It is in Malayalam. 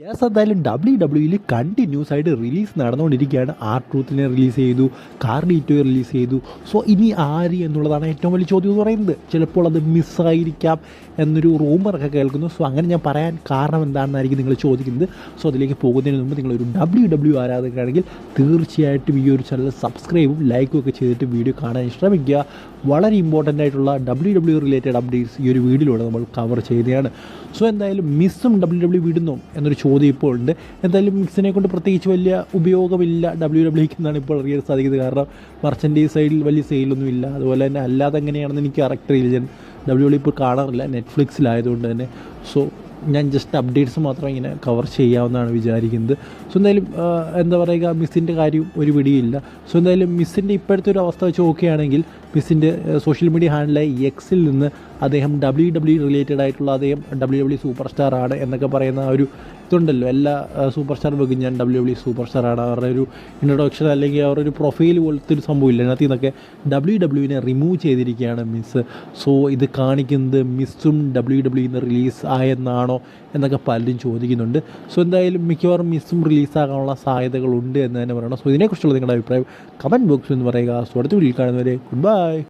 യെസ്, എന്തായാലും ഡബ്ല്യു കണ്ടിന്യൂസ് ആയിട്ട് റിലീസ് നടന്നുകൊണ്ടിരിക്കുകയാണ്. R-Truthനെ റിലീസ് ചെയ്തു, കാർലിറ്റോയെ റിലീസ് ചെയ്തു. സോ ഇനി ആര് എന്നുള്ളതാണ് ഏറ്റവും വലിയ ചോദ്യം എന്ന് പറയുന്നത്. ചിലപ്പോൾ അത് മിസ്സായിരിക്കാം എന്നൊരു റൂമറൊക്കെ കേൾക്കുന്നു. സോ അങ്ങനെ ഞാൻ പറയാൻ കാരണം എന്താണെന്നായിരിക്കും നിങ്ങൾ ചോദിക്കുന്നത്. സോ അതിലേക്ക് പോകുന്നതിന് മുമ്പ് നിങ്ങളൊരു ഡബ്ല്യു ആരാധകരാണെങ്കിൽ തീർച്ചയായിട്ടും ഈ ഒരു ചാനൽ സബ്സ്ക്രൈബും ലൈക്കും ഒക്കെ ചെയ്തിട്ട് വീഡിയോ കാണാൻ ശ്രമിക്കുക. വളരെ ഇമ്പോർട്ടൻ്റ് ആയിട്ടുള്ള ഡബ്ല്യു റിലേറ്റഡ് അപ്ഡേറ്റ്സ് ഈ ഒരു വീഡിയോയിലൂടെ നമ്മൾ കവർ ചെയ്യുന്നതാണ്. സോ എന്തായാലും മിസ്സും ഡബ്ല്യു വിടുന്നു എന്നൊരു ചോദ്യം ഇപ്പോൾ ഉണ്ട്. എന്തായാലും മിക്സിനെ കൊണ്ട് പ്രത്യേകിച്ച് വലിയ ഉപയോഗമില്ല ഡബ്ല്യുക്ക് എന്നാണ് ഇപ്പോൾ അറിയാൻ സാധിക്കുന്നത്. കാരണം മർച്ചൻഡൈസ് സൈഡിൽ വലിയ സെയിലൊന്നുമില്ല. അതുപോലെ തന്നെ അല്ലാതെ എങ്ങനെയാണെന്ന് എനിക്ക് കറക്റ്റ് അറിയില്ല. ഞാൻ ഇപ്പോൾ കാണാറില്ല, നെറ്റ്ഫ്ലിക്സിലായതുകൊണ്ട് തന്നെ. സോ ഞാൻ ജസ്റ്റ് അപ്ഡേറ്റ്സ് മാത്രം ഇങ്ങനെ കവർ ചെയ്യാമെന്നാണ് വിചാരിക്കുന്നത്. സോ എന്തായാലും എന്താ പറയുക, മിസ്സിൻ്റെ കാര്യം ഒരു പിടിയില്ല. സോ എന്തായാലും മിസ്സിൻ്റെ ഇപ്പോഴത്തെ ഒരു അവസ്ഥ വെച്ച് നോക്കുകയാണെങ്കിൽ മിസ്സിൻ്റെ സോഷ്യൽ മീഡിയ ഹാൻഡിലായ എക്സിൽ നിന്ന് അദ്ദേഹം ഡബ്ല്യു റിലേറ്റഡ് ആയിട്ടുള്ള അദ്ദേഹം ഡബ്ല്യു സൂപ്പർ സ്റ്റാർ ആണ് എന്നൊക്കെ പറയുന്ന ഒരു ഇതുണ്ടല്ലോ. എല്ലാ സൂപ്പർ സ്റ്റാർ വെക്കും ഞാൻ ഡബ്ല്യു സൂപ്പർ സ്റ്റാർ ആണ്, അവരുടെ ഒരു ഇൻട്രൊഡക്ഷൻ അല്ലെങ്കിൽ അവരുടെ ഒരു പ്രൊഫൈൽ പോലത്തെ ഒരു സംഭവമില്ല. അതിനകത്ത് നിന്നൊക്കെ ഡബ്ല്യുവിനെ റിമൂവ് ചെയ്തിരിക്കുകയാണ് മിസ്സ്. സോ ഇത് കാണിക്കുന്നത് മിസ്സും ഡബ്ല്യുന്ന് റിലീസ് ആയെന്നാണോ എന്നൊക്കെ പലരും ചോദിക്കുന്നുണ്ട്. സോ എന്തായാലും മിക്കവാറും മിസ്സും റിലീസാകാനുള്ള സാധ്യതകളുണ്ട് എന്ന് തന്നെ പറയണം. സോ ഇതിനെക്കുറിച്ചുള്ള നിങ്ങളുടെ അഭിപ്രായം കമൻറ്റ് ബോക്സിൽ എന്ന് പറയുക. സോ അടുത്ത വീഡിയോയിൽ കാണുന്നവരെ ഗുഡ് ബൈ.